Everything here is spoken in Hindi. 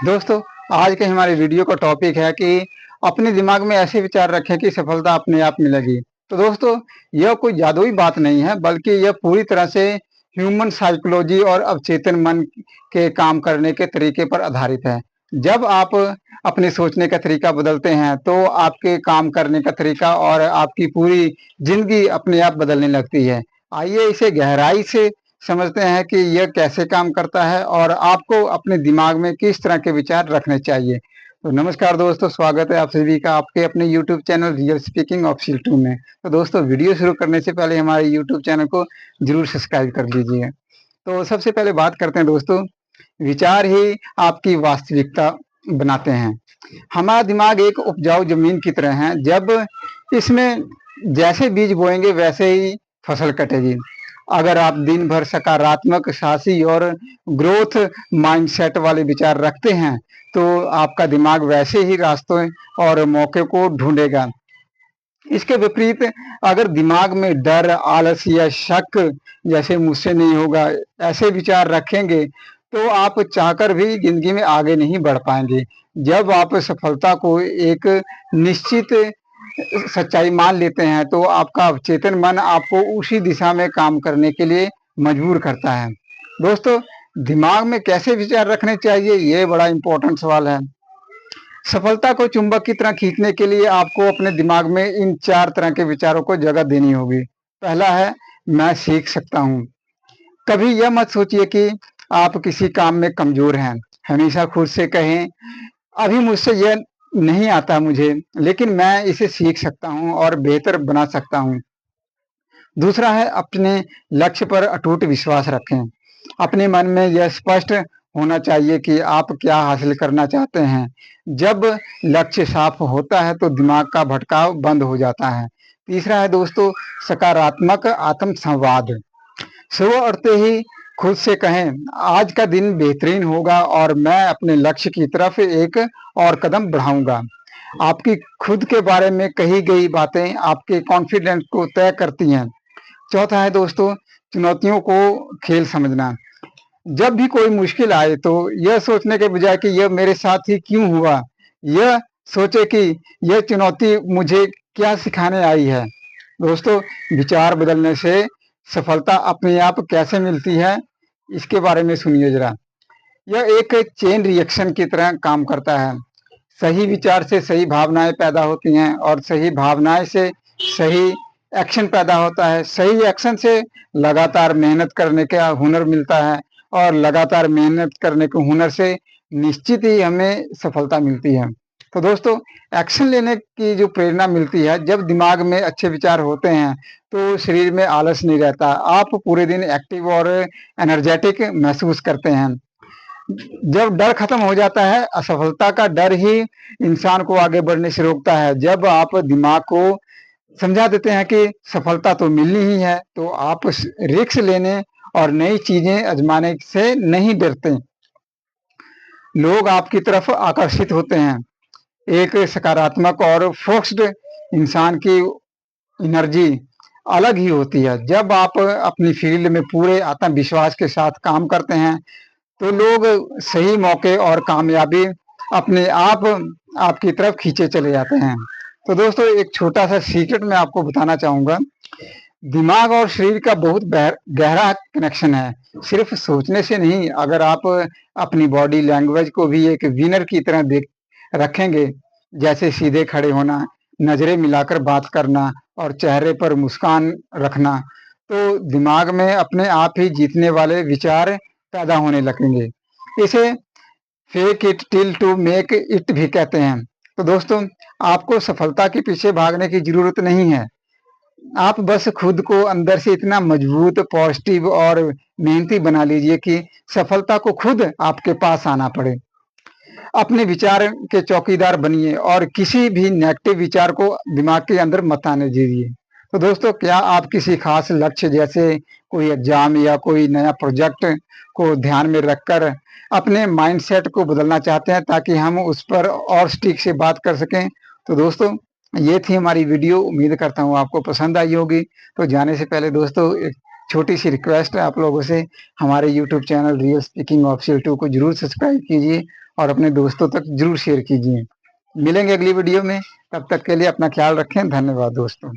दोस्तों, आज के हमारे वीडियो का टॉपिक है कि अपने दिमाग में ऐसे विचार रखें कि सफलता अपने आप मिलेगी। तो दोस्तों, यह कोई जादुई बात नहीं है, बल्कि यह पूरी तरह से ह्यूमन साइकोलॉजी और अवचेतन मन के काम करने के तरीके पर आधारित है। जब आप अपने सोचने का तरीका बदलते हैं, तो आपके काम करने का तरीका और आपकी पूरी जिंदगी अपने आप बदलने लगती है। आइए इसे गहराई से समझते हैं कि यह कैसे काम करता है और आपको अपने दिमाग में किस तरह के विचार रखने चाहिए। तो नमस्कार दोस्तों, स्वागत है आप सभी का आपके अपने YouTube channel real speaking official 2 में। तो दोस्तों, वीडियो शुरू करने से पहले हमारे यूट्यूब चैनल को जरूर सब्सक्राइब कर लीजिए। तो सबसे पहले बात करते हैं दोस्तों, विचार ही आपकी वास्तविकता बनाते हैं। हमारा दिमाग एक उपजाऊ जमीन की तरह है। जब इसमें जैसे बीज बोएंगे वैसे ही फसल कटेगी। अगर आप दिन भर सकारात्मक, साहसी और ग्रोथ माइंडसेट वाले विचार रखते हैं, तो आपका दिमाग वैसे ही रास्तों और मौके को ढूंढेगा। इसके विपरीत अगर दिमाग में डर, आलस या शक, जैसे मुझसे नहीं होगा, ऐसे विचार रखेंगे, तो आप चाहकर भी जिंदगी में आगे नहीं बढ़ पाएंगे। जब आप सफलता को एक निश्चित सच्चाई मान लेते हैं, तो आपका अवचेतन मन आपको उसी दिशा में काम करने के लिए मजबूर करता है। दोस्तों, दिमाग में कैसे विचार रखने चाहिए, ये बड़ा इंपॉर्टेंट सवाल है। सफलता को चुंबक की तरह खींचने के लिए आपको अपने दिमाग में इन 4 तरह के विचारों को जगह देनी होगी। पहला है, मैं सीख सकता हूँ। कभी यह मत सोचिए कि आप किसी काम में कमजोर हैं। हमेशा खुद से कहें, अभी मुझसे यह नहीं आता मुझे, लेकिन मैं इसे सीख सकता हूँ और बेहतर बना सकता हूँ। दूसरा है, अपने लक्ष्य पर अटूट विश्वास रखें। अपने मन में यह स्पष्ट होना चाहिए कि आप क्या हासिल करना चाहते हैं। जब लक्ष्य साफ होता है, तो दिमाग का भटकाव बंद हो जाता है। तीसरा है दोस्तों, सकारात्मक आत्म संवाद। सुबह उठते ही खुद से कहें, आज का दिन बेहतरीन होगा और मैं अपने लक्ष्य की तरफ एक और कदम बढ़ाऊंगा। आपकी खुद के बारे में कही गई बातें आपके कॉन्फिडेंस को तय करती हैं। चौथा है दोस्तों, चुनौतियों को खेल समझना। जब भी कोई मुश्किल आए, तो यह सोचने के बजाय कि यह मेरे साथ ही क्यों हुआ, यह सोचे कि यह चुनौती मुझे क्या सिखाने आई है। दोस्तों, विचार बदलने से सफलता अपने आप कैसे मिलती है, इसके बारे में सुनिए जरा। यह एक चेन रिएक्शन की तरह काम करता है। सही विचार से सही भावनाएं पैदा होती हैं और सही भावनाएं से सही एक्शन पैदा होता है। सही एक्शन से लगातार मेहनत करने का हुनर मिलता है और लगातार मेहनत करने के हुनर से निश्चित ही हमें सफलता मिलती है। तो दोस्तों, एक्शन लेने की जो प्रेरणा मिलती है, जब दिमाग में अच्छे विचार होते हैं, तो शरीर में आलस नहीं रहता। आप पूरे दिन एक्टिव और एनर्जेटिक महसूस करते हैं। जब डर खत्म हो जाता है, असफलता का डर ही इंसान को आगे बढ़ने से रोकता है। जब आप दिमाग को समझा देते हैं कि सफलता तो मिलनी ही है, तो आप रिस्क लेने और नई चीजें आजमाने से नहीं डरते। लोग आपकी तरफ आकर्षित होते हैं। एक सकारात्मक और फोकस्ड इंसान की एनर्जी अलग ही होती है। जब आप अपनी फील्ड में पूरे आत्मविश्वास के साथ काम करते हैं, तो लोग सही मौके और कामयाबी अपने आप आपकी तरफ खींचे चले जाते हैं। तो दोस्तों, एक छोटा सा सीक्रेट मैं आपको बताना चाहूंगा। दिमाग और शरीर का बहुत गहरा कनेक्शन है, सिर्फ सोचने से नहीं। अगर आप अपनी बॉडी लैंग्वेज को भी एक विनर की तरह देख रखेंगे, जैसे सीधे खड़े होना, नजरें मिलाकर बात करना और चेहरे पर मुस्कान रखना, तो दिमाग में अपने आप ही जीतने वाले विचार पैदा होने लगेंगे। इसे fake it till two make it भी कहते हैं। तो दोस्तों, आपको सफलता के पीछे भागने की जरूरत नहीं है। आप बस खुद को अंदर से इतना मजबूत, पॉजिटिव और मेहनती बना लीजिए कि सफलता को खुद आपके पास आना पड़े। अपने विचार के चौकीदार बनिए और किसी भी नेगेटिव विचार को दिमाग के अंदर मत आने दीजिए। तो दोस्तों, क्या आप किसी खास लक्ष्य, जैसे कोई एग्जाम या कोई नया प्रोजेक्ट को ध्यान में रखकर अपने माइंडसेट को बदलना चाहते हैं, ताकि हम उस पर और स्टिक से बात कर सकें? तो दोस्तों, ये थी हमारी वीडियो। उम्मीद करता हूँ आपको पसंद आई होगी। तो जाने से पहले दोस्तों, एक छोटी सी रिक्वेस्ट है आप लोगों से, हमारे YouTube channel real speaking official 2 को जरूर सब्सक्राइब कीजिए और अपने दोस्तों तक जरूर शेयर कीजिए। मिलेंगे अगली वीडियो में, तब तक के लिए अपना ख्याल रखें। धन्यवाद दोस्तों।